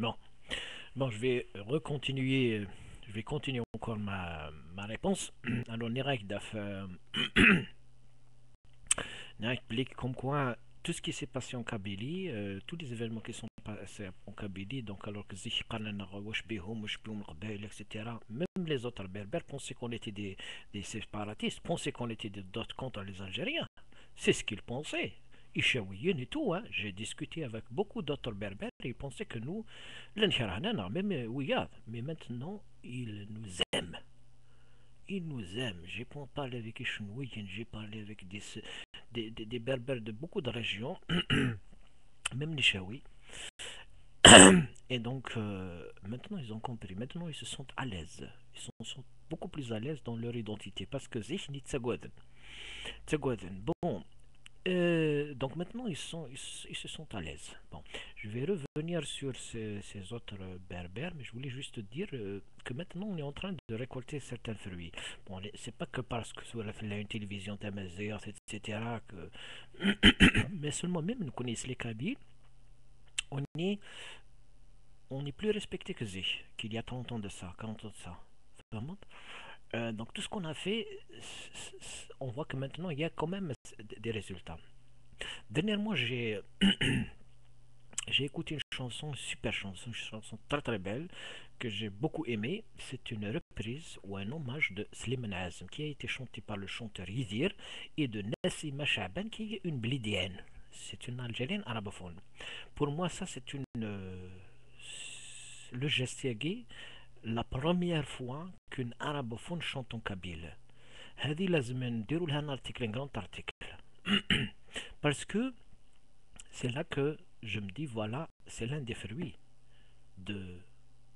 Bon, bon, je vais continuer encore ma réponse. Alors, Nirek Daf, Nirek Blik, comme quoi tout ce qui s'est passé en Kabylie, tous les événements qui sont passés en Kabylie, donc alors que Zik Qanan, Wash Bihom, Wash Bihom, Rebel, etc., même les autres berbères pensaient qu'on était des séparatistes, pensaient qu'on était d'autres contre les Algériens. C'est ce qu'ils pensaient. Ishaouiens et tout, hein. J'ai discuté avec beaucoup d'autres berbères et ils pensaient que nous, l'Ancharanan, même Ouïad, mais maintenant, ils nous aiment. Ils nous aiment. J'ai parlé avec les Chenouïens, j'ai parlé avec des berbères de beaucoup de régions, même les Chaouis. Et donc, maintenant, ils ont compris. Maintenant, ils se sentent à l'aise. Ils sont beaucoup plus à l'aise dans leur identité parce que Zihni Tsagwaden. Tsagwaden. Bon, donc maintenant, ils se sont à l'aise. Bon, je vais revenir sur ces autres berbères, mais je voulais juste dire que maintenant, on est en train de récolter certains fruits. Bon, c'est pas que parce que sur la une télévision tamazight, etc., que... mais seulement même, nous connaissons les Kabyles, on est, on est plus respecté que Zik, qu'il y a 30 ans de ça, 40 ans de ça. Vraiment. Donc tout ce qu'on a fait, on voit que maintenant, il y a quand même des résultats. Dernièrement, j'ai écouté une super chanson, une chanson très très belle que j'ai beaucoup aimée. C'est une reprise ou un hommage de Slimane Azm qui a été chanté par le chanteur Yizir et de Nassima Chaban qui est une blidienne. C'est une Algérienne arabophone. Pour moi, ça c'est le geste gay, la première fois qu'une arabophone chante en kabyle. هذه لازم نديروا لها un article, un grand article. Parce que c'est là que je me dis, voilà, c'est l'un des fruits de,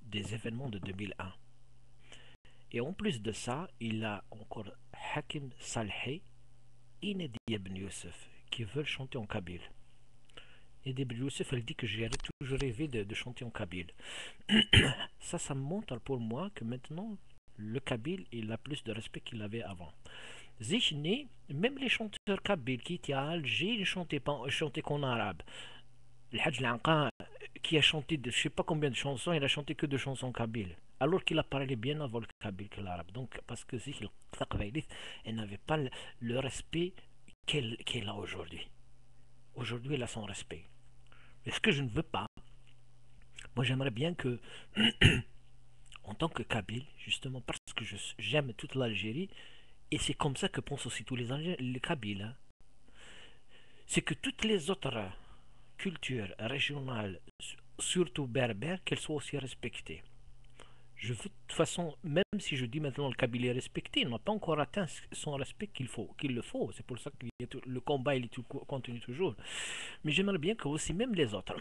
des événements de 2001. Et en plus de ça, il a encore Hakim Salhi et Nadia Ben Youssef qui veulent chanter en kabyle. Et Ben Youssef, elle dit que j'ai toujours rêvé de chanter en kabyle. Ça me montre pour moi que maintenant, le kabyle, il a plus de respect qu'il avait avant. Zichni, même les chanteurs kabyles qui étaient à Alger, ils chantaient qu'en arabe. Le Hajj Lanqa, qui a chanté de, je ne sais pas combien de chansons, il a chanté que de chansons kabyles. Alors qu'il a parlé bien avant le kabyle que l'arabe. Donc, parce que si elle n'avait pas le respect qu'elle a aujourd'hui. Aujourd'hui, elle a son respect. Mais ce que je ne veux pas, moi j'aimerais bien que, en tant que kabyle, justement parce que j'aime toute l'Algérie, et c'est comme ça que pensent aussi tous les kabyles, hein, c'est que toutes les autres cultures régionales, surtout berbères, qu'elles soient aussi respectées. Je veux, de toute façon, même si je dis maintenant le Kabyle est respecté, il n'a pas encore atteint son respect qu'il le faut. C'est pour ça que le combat il continue toujours. Mais j'aimerais bien que aussi même les autres,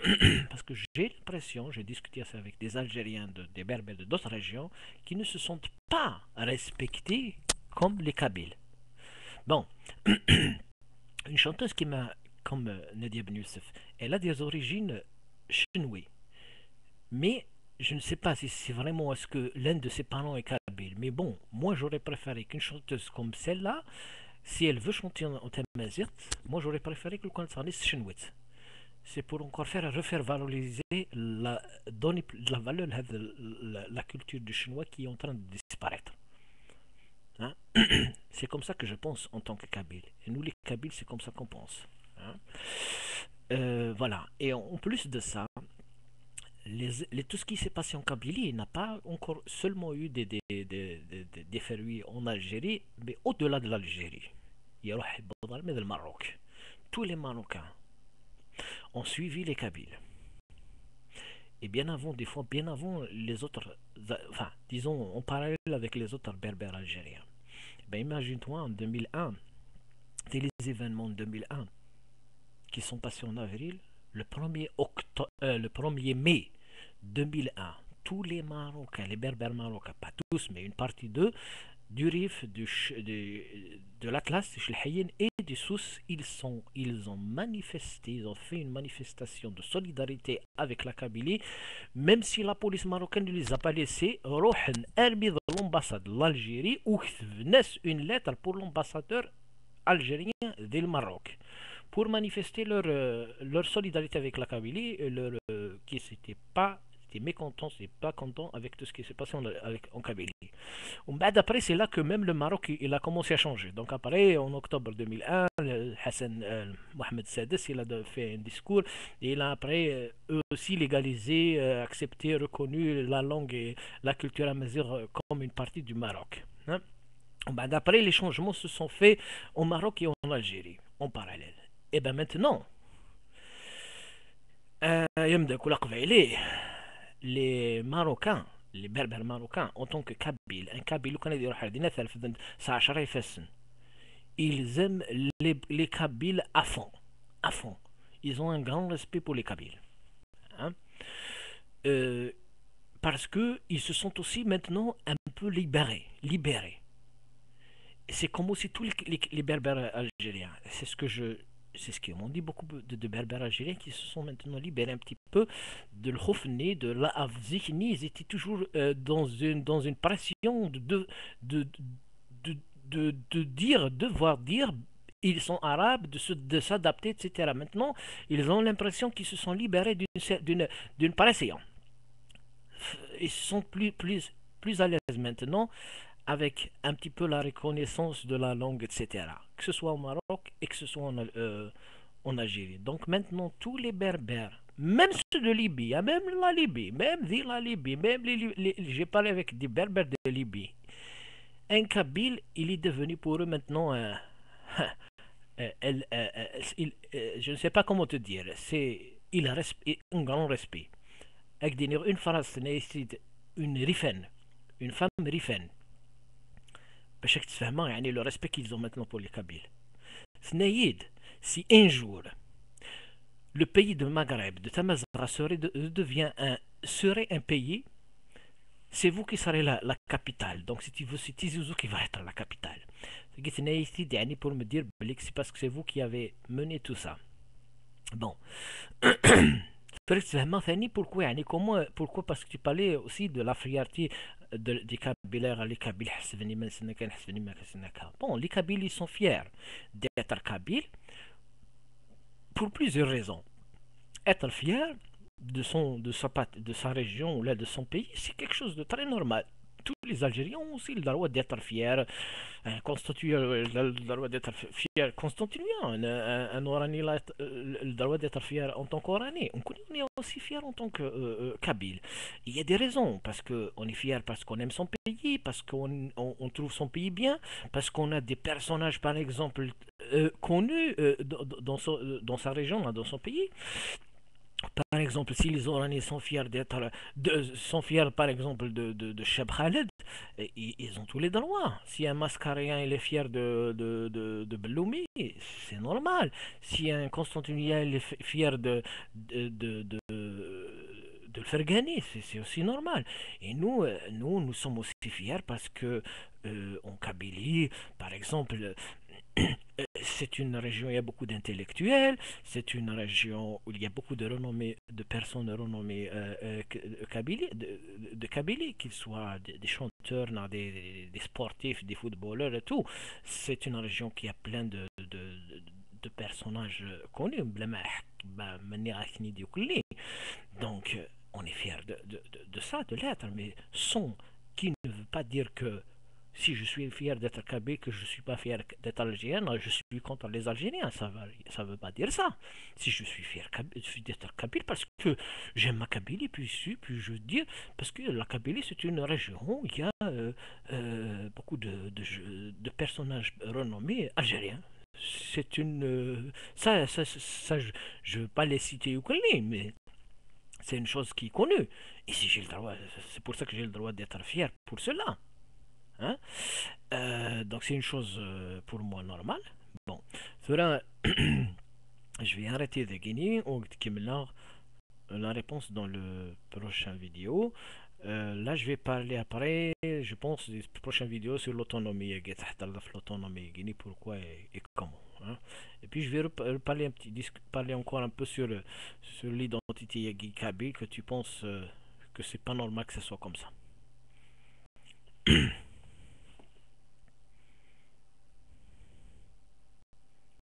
parce que j'ai l'impression, j'ai discuté ça avec des Algériens, des Berbères de d'autres régions, qui ne se sentent pas respectés comme les Kabyles. Bon, une chanteuse qui m'a, comme Nadia Ben Youssef, elle a des origines chenouées. Mais je ne sais pas si c'est vraiment est-ce que l'un de ses parents est kabyle. Mais bon, moi j'aurais préféré qu'une chanteuse comme celle-là, si elle veut chanter en tamazight, moi j'aurais préféré que le concerniste chenouette. C'est pour encore refaire valoriser donner de la valeur à la culture du chinois qui est en train de disparaître. Hein. C'est comme ça que je pense en tant que kabyle. Et nous les kabyles, c'est comme ça qu'on pense. Hein. Voilà. Et en plus de ça, tout ce qui s'est passé en Kabylie n'a pas encore seulement eu des fruits en Algérie, mais au-delà de l'Algérie. Il y a le Maroc. Tous les Marocains ont suivi les Kabyles. Et bien avant, des fois, bien avant les autres, enfin, disons, en parallèle avec les autres berbères algériens. Ben, imagine-toi en 2001, c'est les événements de 2001 qui sont passés en avril, le 1er mai 2001, tous les Marocains, les berbères marocains, pas tous, mais une partie d'eux, du Rif, de l'Atlas, et du Sousse, ils ont manifesté, ils ont fait une manifestation de solidarité avec la Kabylie, même si la police marocaine ne les a pas laissés, de l'ambassade de l'Algérie, où une lettre pour l'ambassadeur algérien du Maroc pour manifester leur solidarité avec la Kabylie, qui était mécontent, c'est pas content avec tout ce qui s'est passé en Kabylie. Après, c'est là que même le Maroc il a commencé à changer. Donc après, en octobre 2001, Hassan Mohamed Sadis il a fait un discours et il a après eux aussi légalisé, accepté, reconnu la langue et la culture amazigh comme une partie du Maroc. Hein. Après, les changements se sont faits au Maroc et en Algérie en parallèle. Et bien maintenant, les Marocains les Berbères marocains en tant que Kabyles un Kabyle كان يديروا حدينا 19 يفسن ils aiment les Kabyles à fond ils ont un grand respect pour les Kabyles hein? Euh, parce que ils se sont aussi maintenant un peu libérés. C'est comme aussi tous les Berbères algériens. C'est ce qu'on dit beaucoup de Berbères algériens qui se sont maintenant libérés un petit peu de l'Hofni, de l'Afzikni. Ils étaient toujours dans une pression de, de, devoir dire ils sont arabes, de s'adapter, etc. Maintenant, ils ont l'impression qu'ils se sont libérés d'une pression. Ils sont plus à l'aise maintenant avec un petit peu la reconnaissance de la langue, etc. Que ce soit au Maroc et que ce soit en Algérie. Donc maintenant, tous les Berbères, même ceux de Libye, même la Libye, même j'ai parlé avec des Berbères de Libye. Un Kabyle, il est devenu pour eux maintenant je ne sais pas comment te dire, il a un grand respect. Avec une phrase, une rifaine, une femme rifaine. باش تفهموا يعني le respect qu'ils ont maintenant pour les Kabyles. Snaïd, si un jour le pays de Maghreb, de Tamazra serait un pays, c'est vous qui serez la capitale. Donc c'est Tizi qui va être la capitale. C'est pour me dire que c'est parce que c'est vous qui avez mené tout ça. Bon. Pourquoi parce que tu parlais aussi de la friarté des Kabyles les Kabyles bon les Kabyles ils sont fiers d'être Kabyles pour plusieurs raisons être fier de sa région ou là de son pays c'est quelque chose de très normal tous les Algériens ont aussi le droit d'être fiers le droit d'être fier constituant un Orani le droit d'être fier en tant qu'Orani on est aussi fier en tant que Kabyle il y a des raisons parce qu'on est fier parce qu'on aime son pays parce qu'on trouve son pays bien parce qu'on a des personnages par exemple connus dans sa région dans son pays. Par exemple, si les Oraniens sont fiers par exemple de Cheb Khaled, ils ont tous les droits. Si un Mascarien il est fier de Belloumi, c'est normal. Si un Constantinien il est fier de le faire gagner, c'est aussi normal. Et nous sommes aussi fiers parce que en Kabylie, par exemple, c'est une région où il y a beaucoup d'intellectuels, c'est une région où il y a beaucoup de personnes renommées de Kabylie, qu'ils soient des chanteurs, des sportifs, des footballeurs et tout. C'est une région qui a plein de personnages connus. Donc, on est fiers de ça, de l'être, mais sans qui ne veut pas dire que si je suis fier d'être kabyle, que je ne suis pas fier d'être algérien, je suis contre les Algériens. Ça ne veut pas dire ça. Si je suis fier d'être kabyle parce que j'aime ma Kabylie, puis je veux dire, parce que la Kabylie, c'est une région où il y a beaucoup de personnages renommés algériens. C'est une. Je ne veux pas les citer ou coller, mais c'est une chose qui est connue. Et si j'ai le droit, c'est pour ça que j'ai le droit d'être fier pour cela. Hein? Donc c'est une chose pour moi normale. Bon, je vais arrêter de gagner. On va la réponse dans le prochain vidéo. Là, je vais parler après, je pense, des prochaines vidéos sur l'autonomie. L'autonomie, pourquoi et comment. Hein? Et puis je vais parler encore un peu sur l'identité kabyle, que tu penses que c'est pas normal que ce soit comme ça.